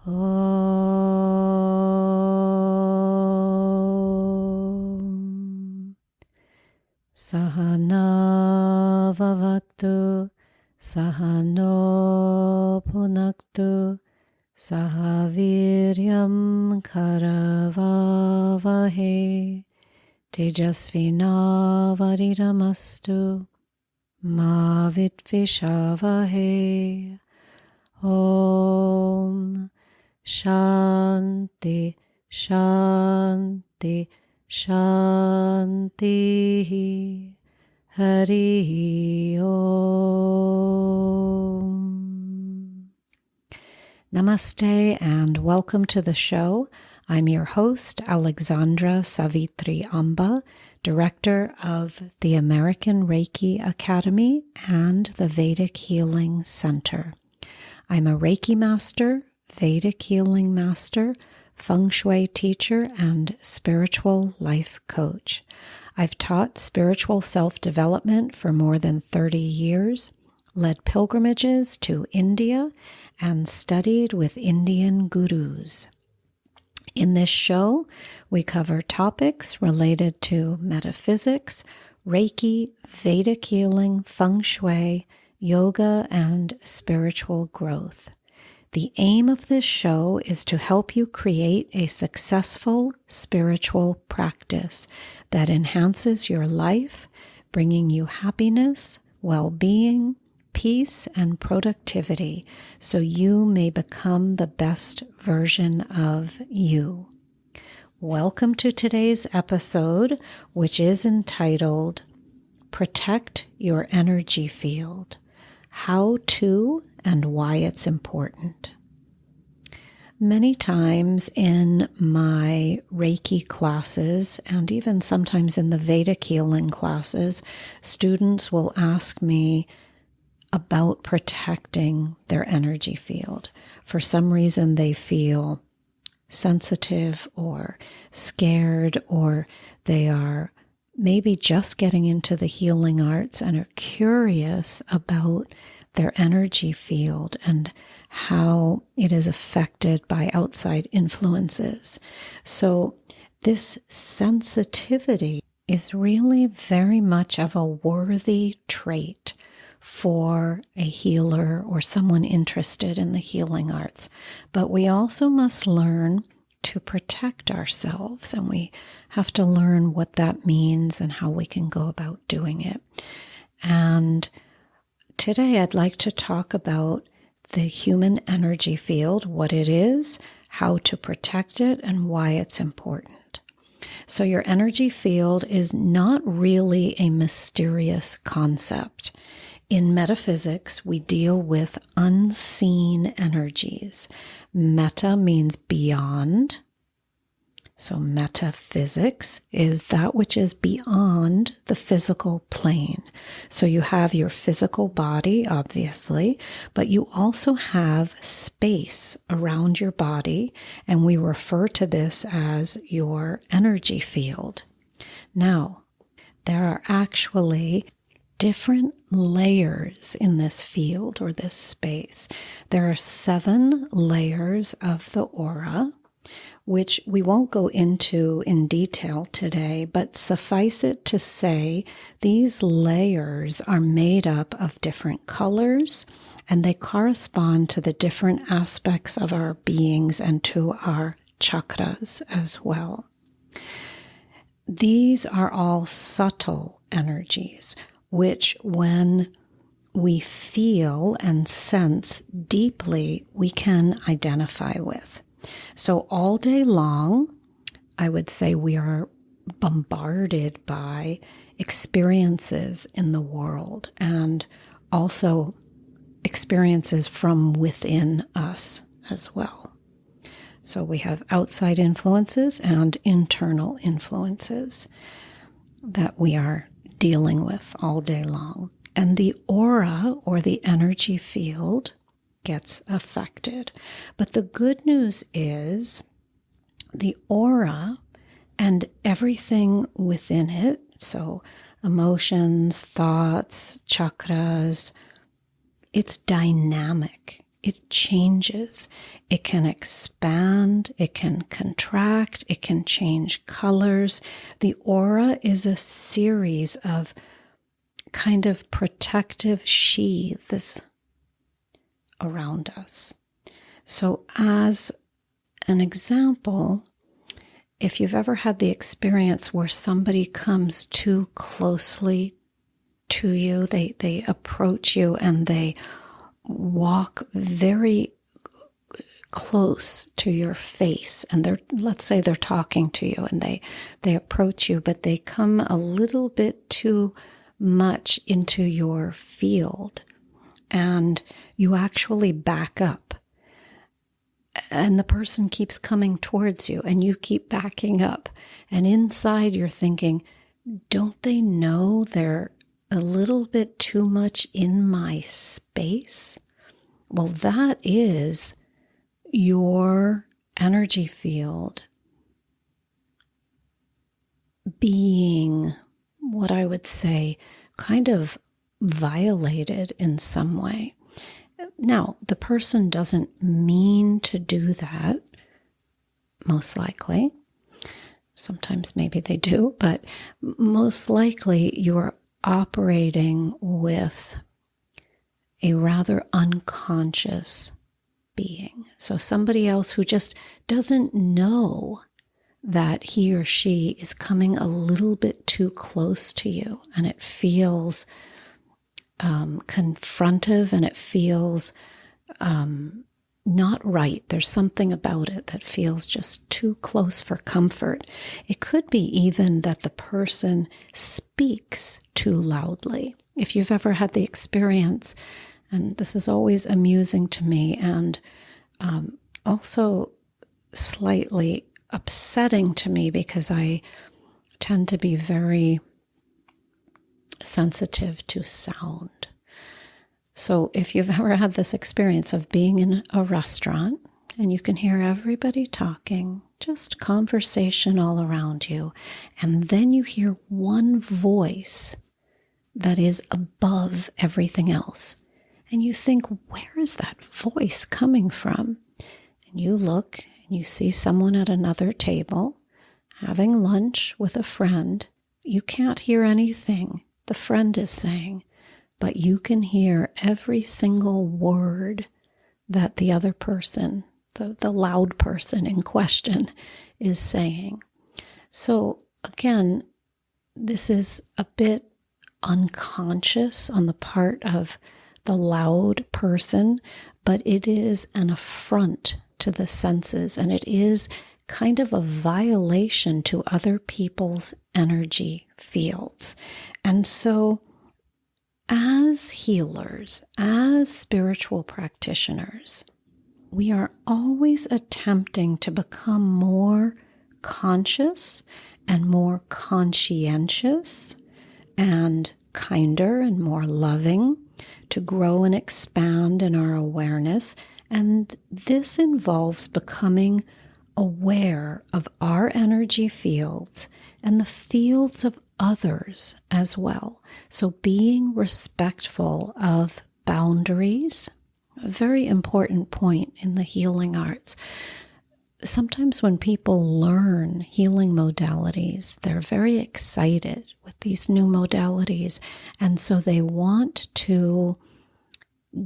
Om Sahana Vavatu Sahano Punaktu Sahaviryam Karavavahe Tejasvinavadidamastu Ma Vitvishavahe. Om Shanti Shanti Shanti Hari Om. Namaste and welcome to the show. I'm your host, Alexandra Savithri Amba, Director of the American Reiki Academy and the Vedic Healing Center. I'm a Reiki master, Vedic healing master, feng shui teacher, and spiritual life coach. I've taught spiritual self-development for more than 30 years, led pilgrimages to India, and studied with Indian gurus. In this show, we cover topics related to metaphysics, Reiki, Vedic healing, feng shui, yoga, and spiritual growth. The aim of this show is to help you create a successful spiritual practice that enhances your life, bringing you happiness, well-being, peace, and productivity, so you may become the best version of you. Welcome to today's episode, which is entitled Protect Your Energy Field. How to and why it's important. Many times in my Reiki classes, and even sometimes in the Vedic healing classes, students will ask me about protecting their energy field. For some reason, they feel sensitive or scared, or they are maybe just getting into the healing arts and are curious about their energy field and how it is affected by outside influences. So this sensitivity is really very much of a worthy trait for a healer or someone interested in the healing arts. But we also must learn to protect ourselves, and we have to learn what that means and how we can go about doing it. And today I'd like to talk about the human energy field, what it is, how to protect it, and why it's important. So your energy field is not really a mysterious concept. In metaphysics, we deal with unseen energies. Meta means beyond. So metaphysics is that which is beyond the physical plane. So you have your physical body, obviously, but you also have space around your body, and we refer to this as your energy field. Now, there are actually different layers in this field or this space. There are 7 layers of the aura, which we won't go into in detail today, but suffice it to say, these layers are made up of different colors, and they correspond to the different aspects of our beings and to our chakras as well. These are all subtle energies, which when we feel and sense deeply, we can identify with. So all day long, I would say we are bombarded by experiences in the world and also experiences from within us as well. So we have outside influences and internal influences that we are dealing with all day long. And the aura or the energy field gets affected. But the good news is the aura and everything within it, so emotions, thoughts, chakras, it's dynamic. it changes. It can expand, it can contract, it can change colors. The aura is a series of kind of protective sheaths around us. So as an example, if you've ever had the experience where somebody comes too closely to you, they approach you and they walk very close to your face, and let's say they're talking to you and they approach you, but they come a little bit too much into your field and you actually back up. And the person keeps coming towards you and you keep backing up. And inside you're thinking, don't they know they're a little bit too much in my space? Well, that is your energy field being, what I would say, kind of violated in some way. Now, the person doesn't mean to do that, most likely. Sometimes maybe they do, but most likely you're operating with a rather unconscious being. So somebody else who just doesn't know that he or she is coming a little bit too close to you, and it feels confrontive, and it feels not right. There's something about it that feels just too close for comfort. It could be even that the person speaks too loudly. If you've ever had the experience, and this is always amusing to me and also slightly upsetting to me because I tend to be very sensitive to sound. So if you've ever had this experience of being in a restaurant and you can hear everybody talking, just conversation all around you, and then you hear one voice that is above everything else, and you think, where is that voice coming from? And you look and you see someone at another table having lunch with a friend. You can't hear anything the friend is saying, but you can hear every single word that the other person, the loud person in question, is saying. So again, this is a bit unconscious on the part of the loud person, but it is an affront to the senses, and it is kind of a violation to other people's energy fields. And so as healers, as spiritual practitioners, we are always attempting to become more conscious and more conscientious and kinder and more loving, to grow and expand in our awareness. And this involves becoming aware of our energy fields and the fields of others as well. So being respectful of boundaries, a very important point in the healing arts. Sometimes when people learn healing modalities, they're very excited with these new modalities, and so they want to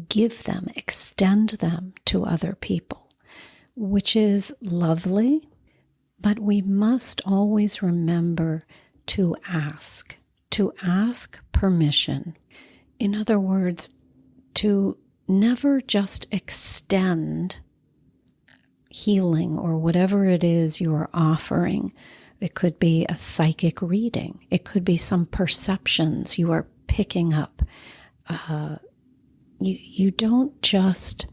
give them, extend them to other people, which is lovely, but we must always remember to ask permission. In other words, to never just extend healing or whatever it is you are offering. It could be a psychic reading. It could be some perceptions you are picking up. You don't just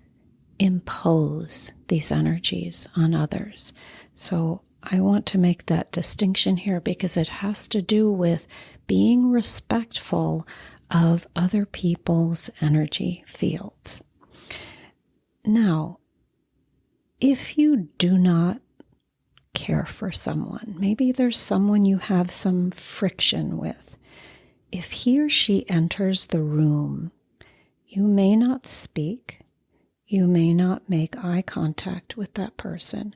impose these energies on others. So I want to make that distinction here because it has to do with being respectful of other people's energy fields. Now, if you do not care for someone, maybe there's someone you have some friction with, if he or she enters the room, you may not speak, You may not make eye contact with that person,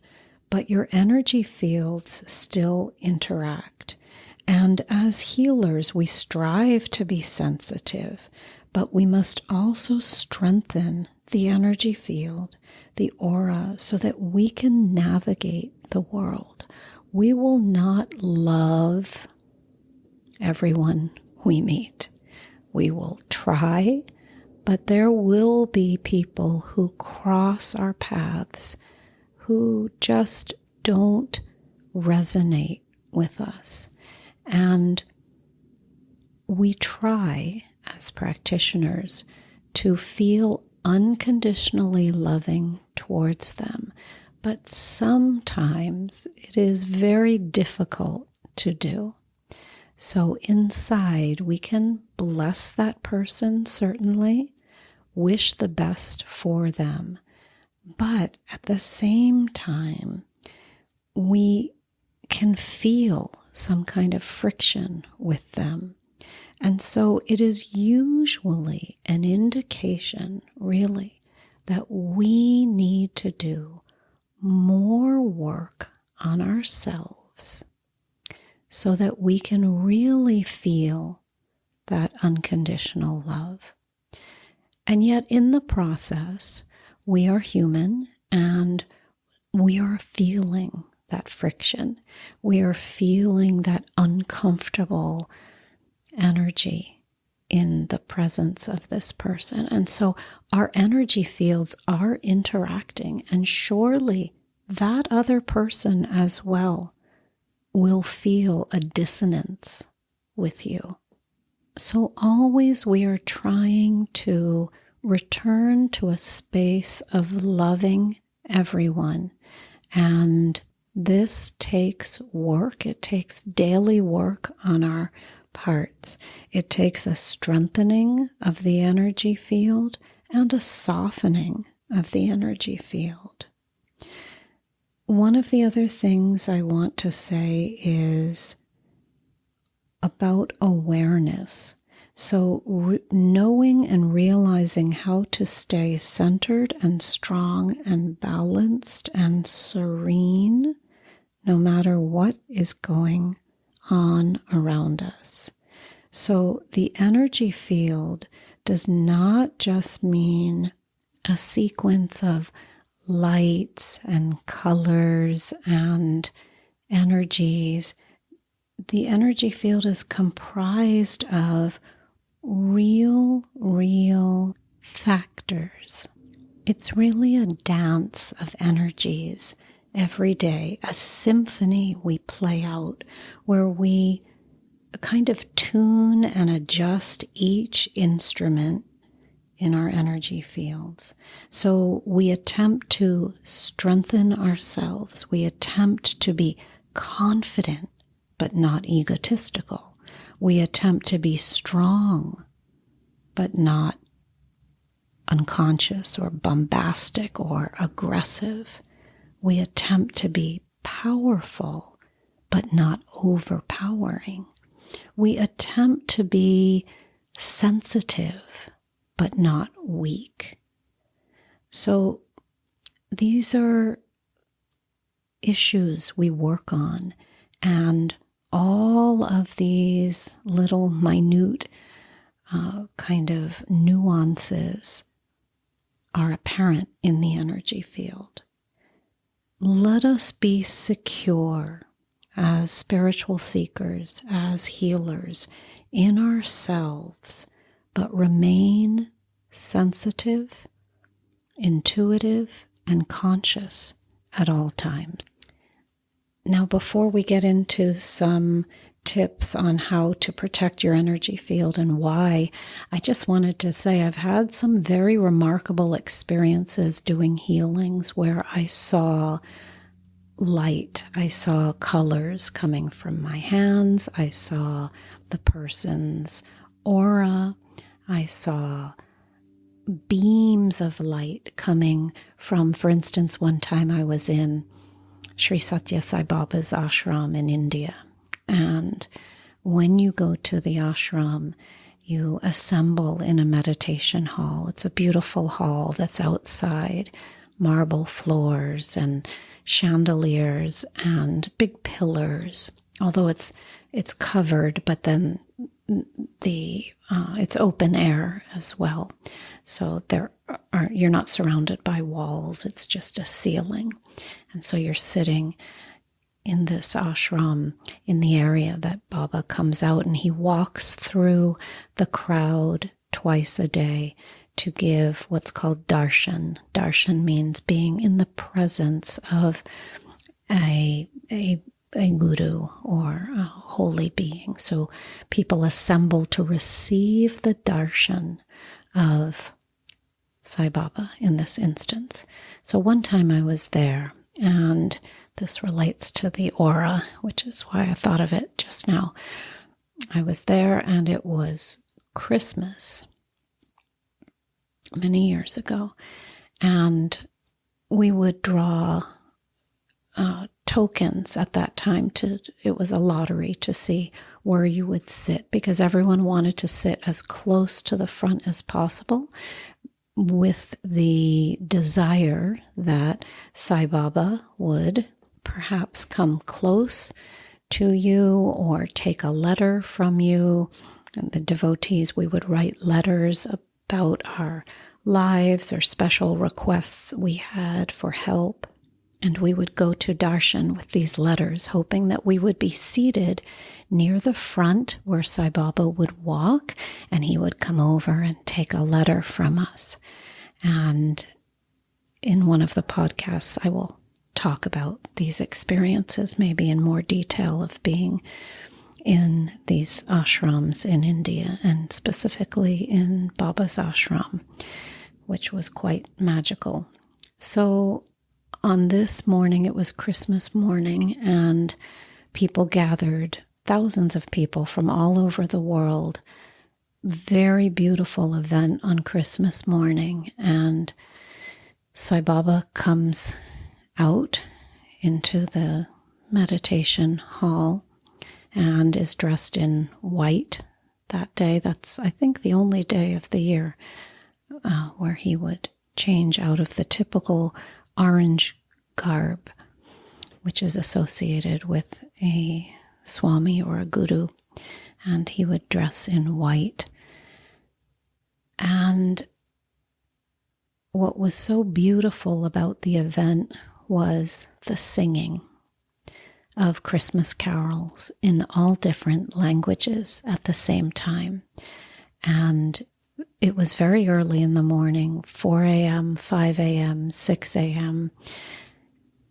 but your energy fields still interact. And as healers, we strive to be sensitive, but we must also strengthen the energy field, the aura, so that we can navigate the world. We will not love everyone we meet. We will try, but there will be people who cross our paths who just don't resonate with us. And we try, as practitioners, to feel unconditionally loving towards them. But sometimes it is very difficult to do. So inside, we can bless that person, certainly, wish the best for them. But at the same time, we can feel some kind of friction with them. And so it is usually an indication, really, that we need to do more work on ourselves so that we can really feel that unconditional love. And yet in the process, we are human and we are feeling that friction. We are feeling that uncomfortable energy in the presence of this person. And so our energy fields are interacting, and surely that other person as well will feel a dissonance with you. So always we are trying to return to a space of loving everyone. And this takes work. It takes daily work on our parts. It takes a strengthening of the energy field and a softening of the energy field. One of the other things I want to say is about awareness. So knowing and realizing how to stay centered and strong and balanced and serene no matter what is going on around us. So the energy field does not just mean a sequence of lights and colors and energies. The energy field is comprised of real factors. It's really a dance of energies every day, a symphony we play out where we kind of tune and adjust each instrument in our energy fields. So we attempt to strengthen ourselves. We attempt to be confident, but not egotistical. We attempt to be strong, but not unconscious or bombastic or aggressive. We attempt to be powerful, but not overpowering. We attempt to be sensitive, but not weak. So these are issues we work on, and all of these little minute kind of nuances are apparent in the energy field. Let us be secure as spiritual seekers, as healers in ourselves, but remain sensitive, intuitive, and conscious at all times. Now, before we get into some tips on how to protect your energy field and why, I just wanted to say I've had some very remarkable experiences doing healings where I saw light, I saw colors coming from my hands, I saw the person's aura, I saw beams of light coming from, for instance, one time I was in Sri Satya Sai Baba's ashram in India. And when you go to the ashram, you assemble in a meditation hall. It's a beautiful hall that's outside, marble floors and chandeliers and big pillars. Although it's covered, but then it's open air as well. So you're not surrounded by walls. It's just a ceiling, and so you're sitting in this ashram in the area that Baba comes out, and he walks through the crowd twice a day to give what's called darshan. Darshan means being in the presence of a guru or a holy being. So people assemble to receive the darshan of Sai Baba in this instance. So one time I was there, and this relates to the aura, which is why I thought of it just now. I was there, and it was Christmas many years ago, and we would draw tokens at that time. It was a lottery to see where you would sit, because everyone wanted to sit as close to the front as possible, with the desire that Sai Baba would perhaps come close to you or take a letter from you. And the devotees, we would write letters about our lives or special requests we had for help. And we would go to darshan with these letters, hoping that we would be seated near the front where Sai Baba would walk, and he would come over and take a letter from us. And in one of the podcasts, I will talk about these experiences, maybe in more detail, of being in these ashrams in India, and specifically in Baba's ashram, which was quite magical. So on this morning, it was Christmas morning, and people gathered, thousands of people from all over the world. Very beautiful event on Christmas morning, and Sai Baba comes out into the meditation hall and is dressed in white that day. That's, I think, the only day of the year where he would change out of the typical orange garb, which is associated with a swami or a guru, and he would dress in white. And what was so beautiful about the event was the singing of Christmas carols in all different languages at the same time. And it was very early in the morning, 4 a.m., 5 a.m., 6 a.m.,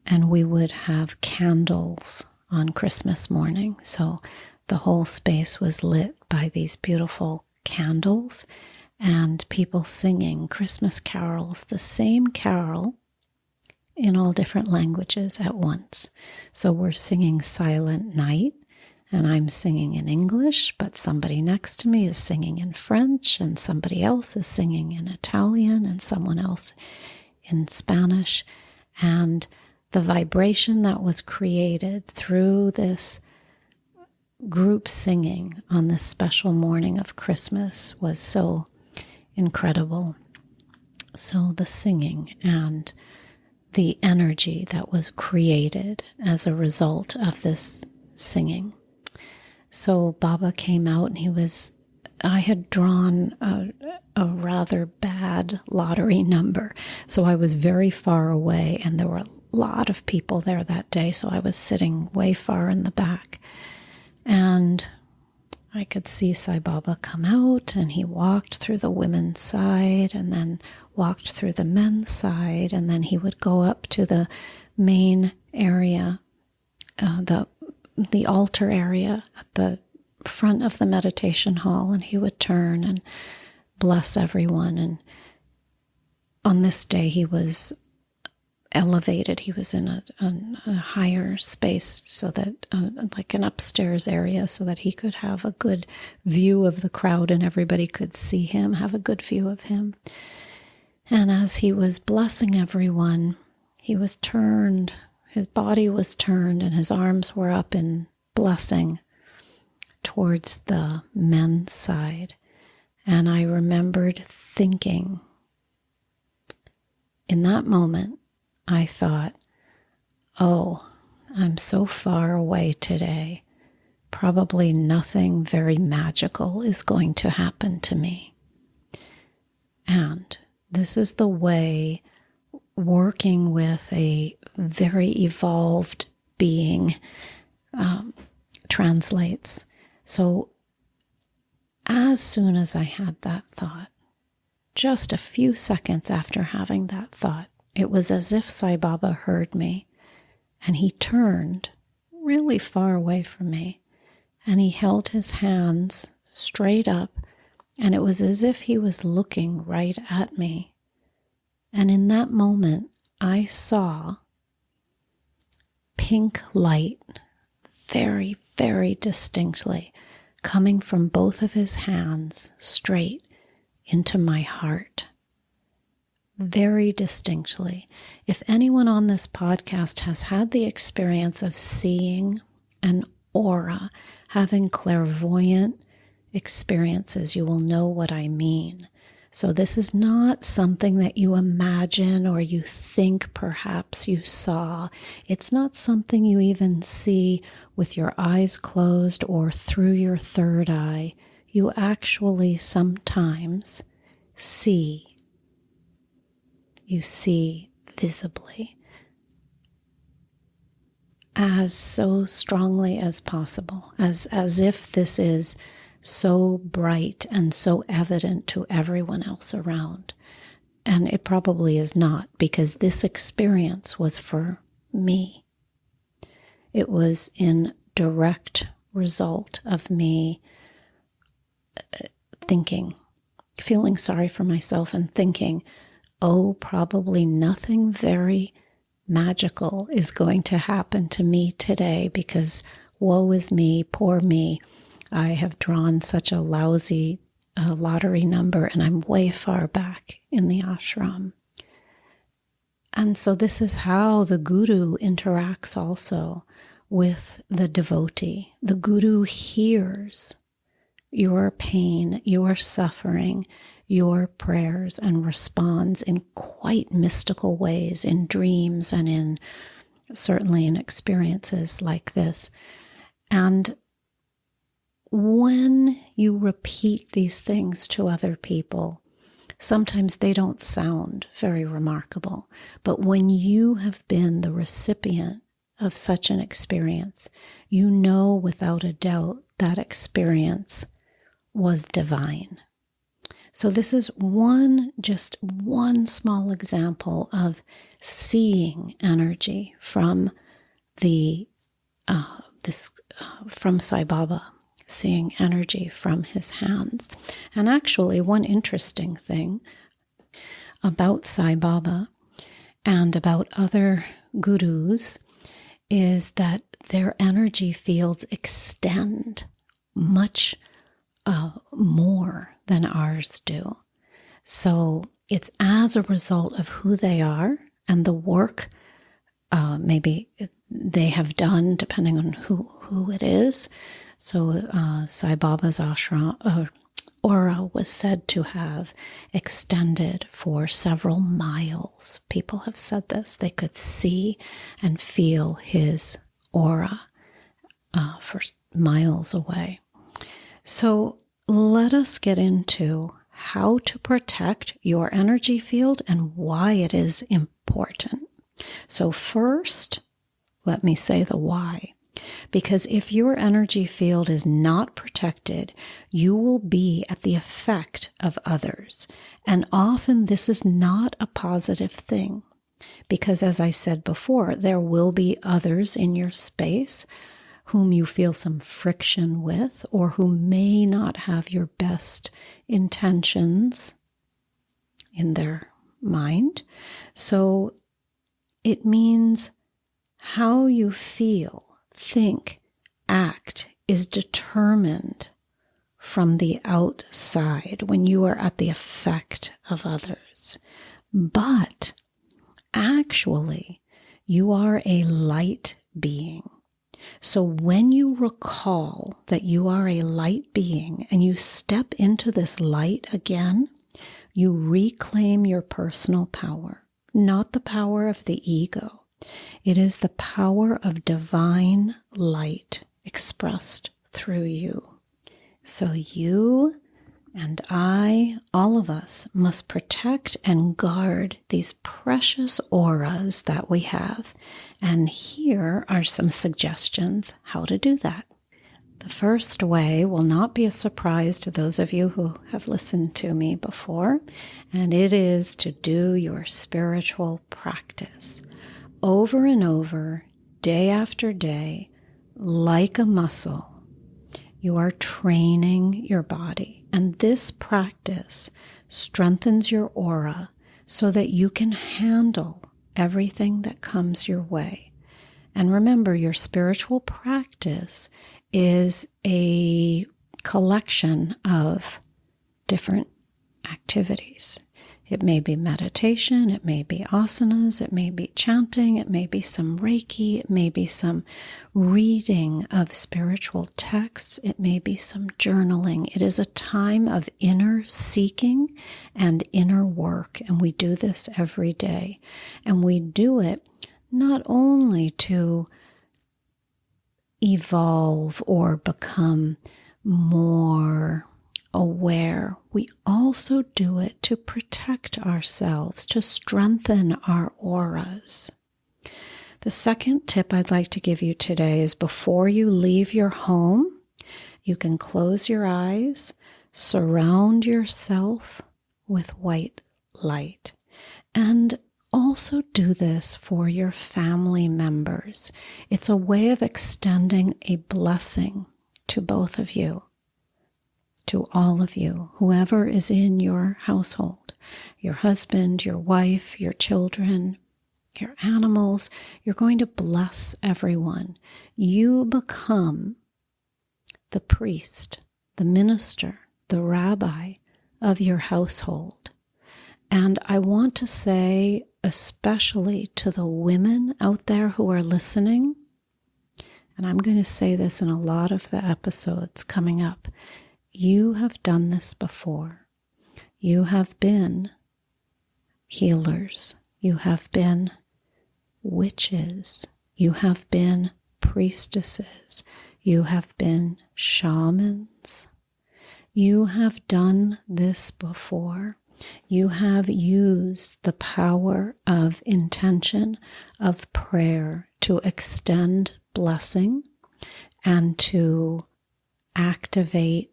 and we would have candles on Christmas morning. So the whole space was lit by these beautiful candles, and people singing Christmas carols, the same carol in all different languages at once. So we're singing Silent Night, and I'm singing in English, but somebody next to me is singing in French, and somebody else is singing in Italian, and someone else in Spanish. And the vibration that was created through this group singing on this special morning of Christmas was so incredible. So the singing and the energy that was created as a result of this singing. So Baba came out, and I had drawn a rather bad lottery number. So I was very far away, and there were a lot of people there that day. So I was sitting way far in the back, and I could see Sai Baba come out, and he walked through the women's side and then walked through the men's side, and then he would go up to the main area, the altar area at the front of the meditation hall, and he would turn and bless everyone. And on this day, he was elevated. He was in a higher space, so that like an upstairs area, so that he could have a good view of the crowd and everybody could see him, have a good view of him. And as he was blessing everyone, he was turned, his body was turned, and his arms were up in blessing towards the men's side. And I remembered thinking, in that moment, I thought, oh, I'm so far away today. Probably nothing very magical is going to happen to me. And this is the way working with a very evolved being translates. So as soon as I had that thought, just a few seconds after having that thought, it was as if Sai Baba heard me, and he turned really far away from me, and he held his hands straight up, and it was as if he was looking right at me. And in that moment, I saw pink light very, very distinctly coming from both of his hands straight into my heart. Very distinctly. If anyone on this podcast has had the experience of seeing an aura, having clairvoyant experiences, you will know what I mean. So this is not something that you imagine or you think perhaps you saw. It's not something you even see with your eyes closed or through your third eye. You actually sometimes see. You see visibly, as so strongly as possible, as if this is so bright and so evident to everyone else around. And it probably is not, because this experience was for me. It was in direct result of me thinking, feeling sorry for myself and thinking, oh, probably nothing very magical is going to happen to me today, because woe is me, poor me. I have drawn such a lousy lottery number, and I'm way far back in the ashram. And so this is how the guru interacts also with the devotee. The guru hears your pain, your suffering, your prayers, and responds in quite mystical ways, in dreams and certainly in experiences like this. And when you repeat these things to other people, sometimes they don't sound very remarkable. But when you have been the recipient of such an experience, you know without a doubt that experience was divine. So this is just one small example of seeing energy from from Sai Baba, seeing energy from his hands. And actually, one interesting thing about Sai Baba and about other gurus is that their energy fields extend much more than ours do. So it's as a result of who they are and the work maybe they have done, depending on who it is. So Sai Baba's ashram aura was said to have extended for several miles. People have said this. They could see and feel his aura for miles away. So let us get into how to protect your energy field and why it is important. So first, let me say the why. Because if your energy field is not protected, you will be at the effect of others. And often this is not a positive thing. Because as I said before, there will be others in your space whom you feel some friction with, or who may not have your best intentions in their mind. So it means how you feel, think, act is determined from the outside when you are at the effect of others. But actually, you are a light being. So when you recall that you are a light being and you step into this light again, you reclaim your personal power, not the power of the ego. It is the power of divine light expressed through you. So you and I, all of us, must protect and guard these precious auras that we have. And here are some suggestions how to do that. The first way will not be a surprise to those of you who have listened to me before, and it is to do your spiritual practice over and over, day after day, like a muscle. You are training your body, and this practice strengthens your aura so that you can handle everything that comes your way. And remember, your spiritual practice is a collection of different activities. It may be meditation, it may be asanas, it may be chanting, it may be some Reiki, it may be some reading of spiritual texts, it may be some journaling. It is a time of inner seeking and inner work, and we do this every day. And we do it not only to evolve or become more aware, we also do it to protect ourselves, to strengthen our auras. The second tip I'd like to give you today is before you leave your home, you can close your eyes, surround yourself with white light, and also do this for your family members. It's a way of extending a blessing to both of you, to all of you, whoever is in your household, your husband, your wife, your children, your animals. You're going to bless everyone. You become the priest, the minister, the rabbi of your household. And I want to say, especially to the women out there who are listening, and I'm going to say this in a lot of the episodes coming up, you have done this before. You have been healers. You have been witches. You have been priestesses. You have been shamans. You have done this before. You have used the power of intention, of prayer, to extend blessing and to activate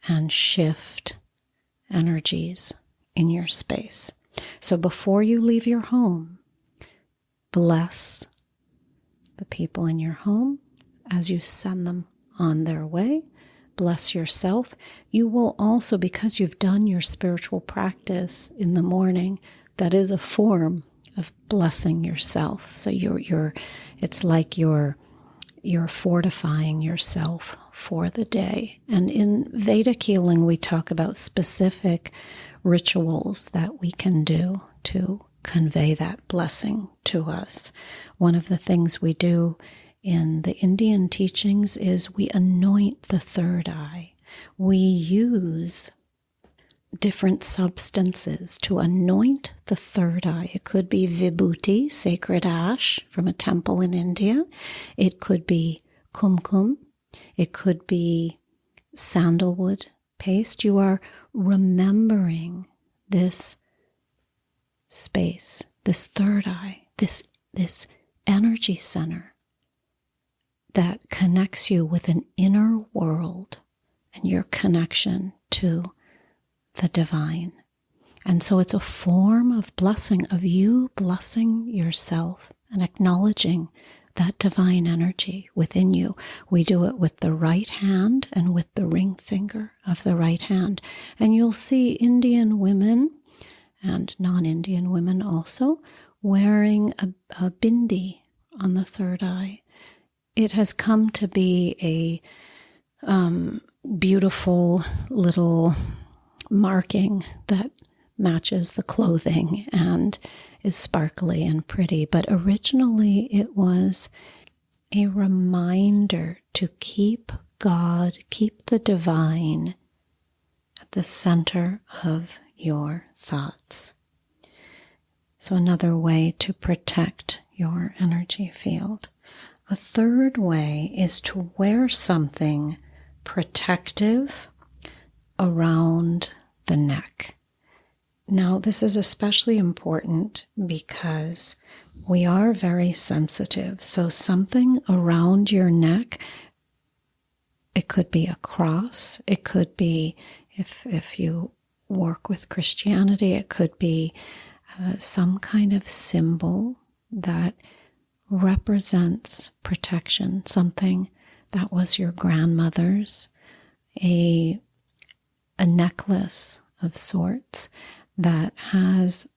and shift energies in your space. So before you leave your home, bless the people in your home as you send them on their way. Bless yourself. You will also, because you've done your spiritual practice in the morning, that is a form of blessing yourself. So it's like you're fortifying yourself for the day. And in Vedic healing, we talk about specific rituals that we can do to convey that blessing to us. One of the things we do in the Indian teachings is we anoint the third eye. We use different substances to anoint the third eye. It could be vibhuti, sacred ash from a temple in India. It could be kumkum. It could be sandalwood paste. You are remembering this space, this third eye, this energy center that connects you with an inner world and your connection to the divine. And so it's a form of blessing, of you blessing yourself and acknowledging that divine energy within you. We do it with the right hand and with the ring finger of the right hand. And you'll see Indian women and non-Indian women also wearing a bindi on the third eye. It has come to be a beautiful little marking that matches the clothing and is sparkly and pretty. But originally it was a reminder to keep God, keep the divine at the center of your thoughts. So another way to protect your energy field. A third way is to wear something protective around the neck. Now, this is especially important because we are very sensitive. So something around your neck, it could be a cross. It could be, if you work with Christianity, it could be some kind of symbol that represents protection, something that was your grandmother's, a necklace of sorts that has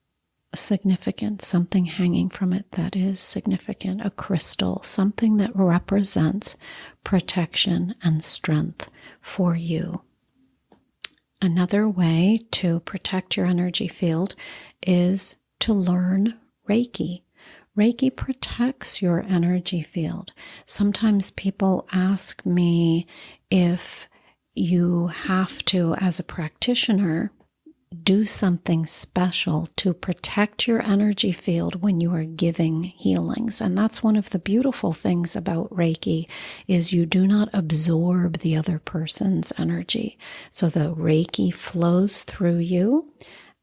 significance, something hanging from it that is significant, a crystal, something that represents protection and strength for you. Another way to protect your energy field is to learn Reiki. Reiki protects your energy field. Sometimes people ask me if you have to, as a practitioner, do something special to protect your energy field when you are giving healings. And that's one of the beautiful things about Reiki, is you do not absorb the other person's energy. So the Reiki flows through you,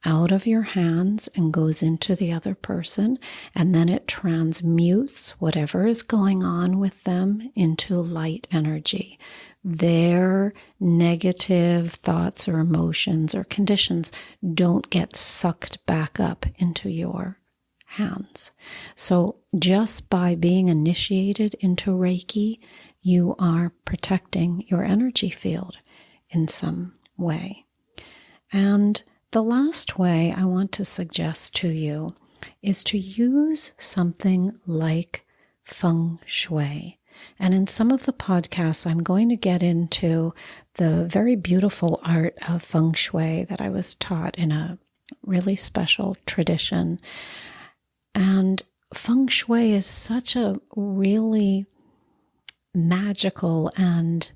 out of your hands, and goes into the other person, and then it transmutes whatever is going on with them into light energy. Their negative thoughts or emotions or conditions don't get sucked back up into your hands. So just by being initiated into Reiki, you are protecting your energy field in some way. And the last way I want to suggest to you is to use something like feng shui. And in some of the podcasts, I'm going to get into the very beautiful art of feng shui that I was taught in a really special tradition. And feng shui is such a really magical and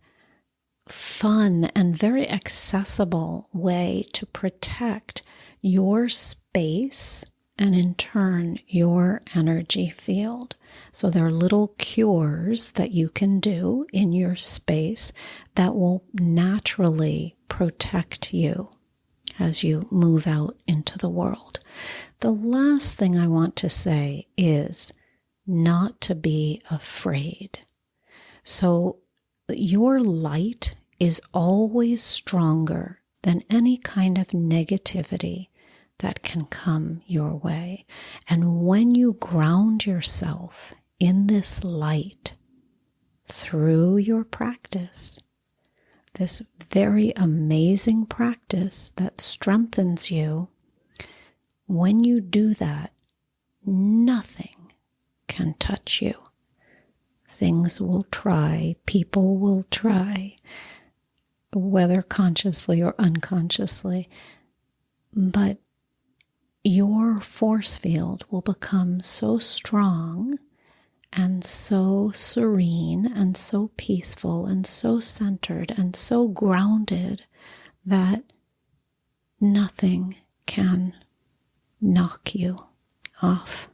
fun and very accessible way to protect your space and in turn your energy field. So there are little cures that you can do in your space that will naturally protect you as you move out into the world. The last thing I want to say is not to be afraid. So your light is always stronger than any kind of negativity that can come your way. And when you ground yourself in this light through your practice, this very amazing practice that strengthens you, when you do that, nothing can touch you. Things will try, people will try, whether consciously or unconsciously, but your force field will become so strong and so serene and so peaceful and so centered and so grounded that nothing can knock you off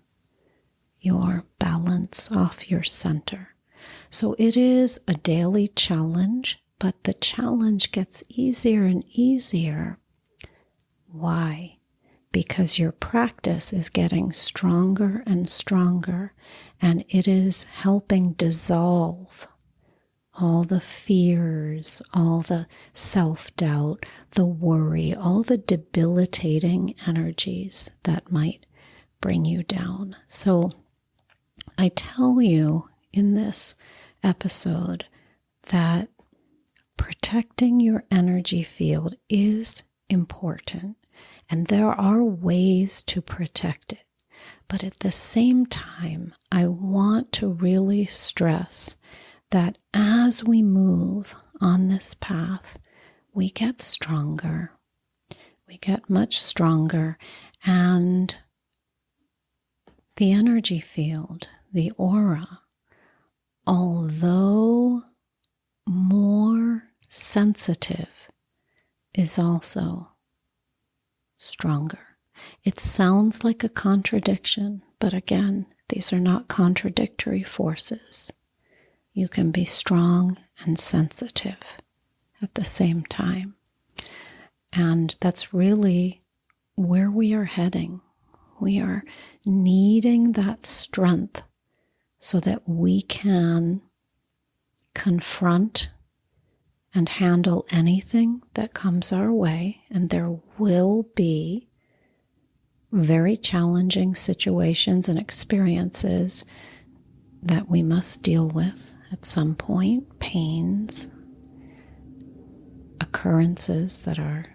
your balance, off your center. So it is a daily challenge, but the challenge gets easier and easier. Why? Because your practice is getting stronger and stronger, and it is helping dissolve all the fears, all the self-doubt, the worry, all the debilitating energies that might bring you down. So I tell you in this episode that protecting your energy field is important. And there are ways to protect it. But at the same time, I want to really stress that as we move on this path, we get stronger. We get much stronger. And the energy field, the aura, although more sensitive, is also stronger. It sounds like a contradiction, but again, these are not contradictory forces. You can be strong and sensitive at the same time. And that's really where we are heading. We are needing that strength so that we can confront and handle anything that comes our way. And there will be very challenging situations and experiences that we must deal with at some point, pains, occurrences that are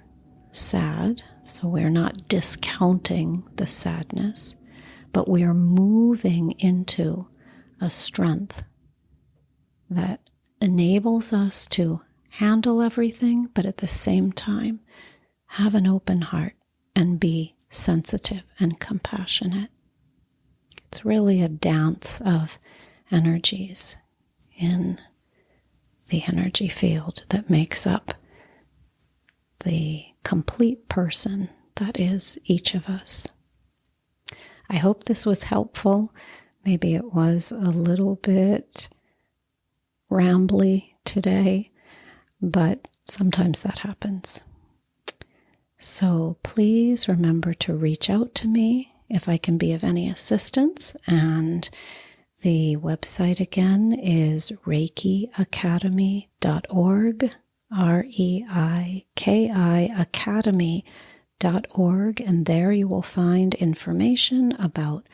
sad. So we're not discounting the sadness, but we are moving into a strength that enables us to handle everything, but at the same time, have an open heart and be sensitive and compassionate. It's really a dance of energies in the energy field that makes up the complete person that is each of us. I hope this was helpful. Maybe it was a little bit rambly today, but sometimes that happens. So please remember to reach out to me if I can be of any assistance. And the website again is reikiacademy.org, REIKI Academy.org. And there you will find information about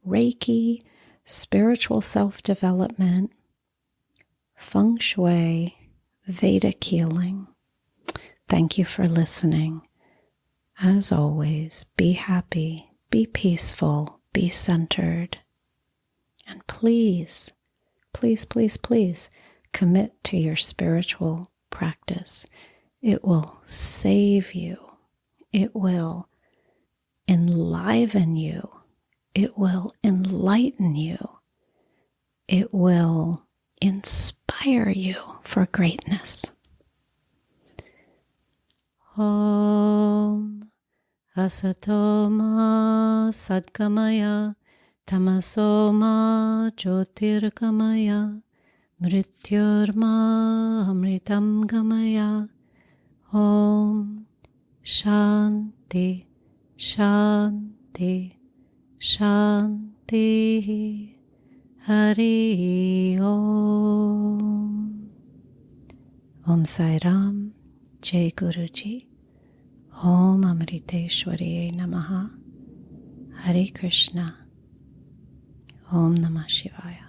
Reiki, spiritual self-development, feng shui, Vedic healing. Thank you for listening. As always, be happy, be peaceful, be centered. And please, please, please, please commit to your spiritual practice. It will save you. It will enliven you. It will enlighten you. It will inspire you for greatness. Om Asatoma Sadgamaya Tamasoma Jyotirgamaya Mrityurma Amritam Gamaya. Om Shanti Shanti Shanti. Hari Om. Om Sai Ram. Jai Guruji. Om Amriteshwari Namaha. Hare Krishna. Om Namah Shivaya.